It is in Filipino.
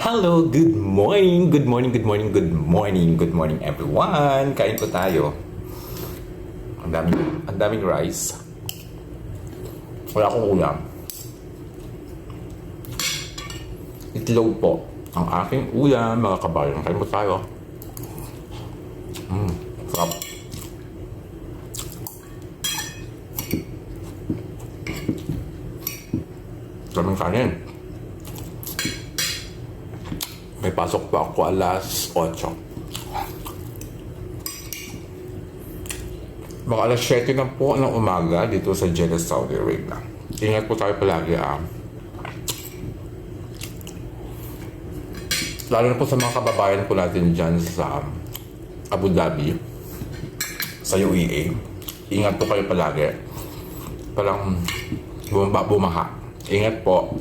Hello, good morning, good morning, good morning, good morning, good morning everyone. Kain po tayo. Ang daming rice. Wala akong ulam. Itlog po. Ang aking ulam, mga kabayan. Kain po tayo. Sarap. Daming kanin. May pasok pa ako alas 8. Baka alas 7 na po ng umaga dito sa Jeddah, Saudi Arabia. Ingat po tayo palagi lalo na po sa mga kababayan po natin dyan sa Abu Dhabi, sa UAE. Ingat po kayo palagi. Parang bumaha. Ingat po.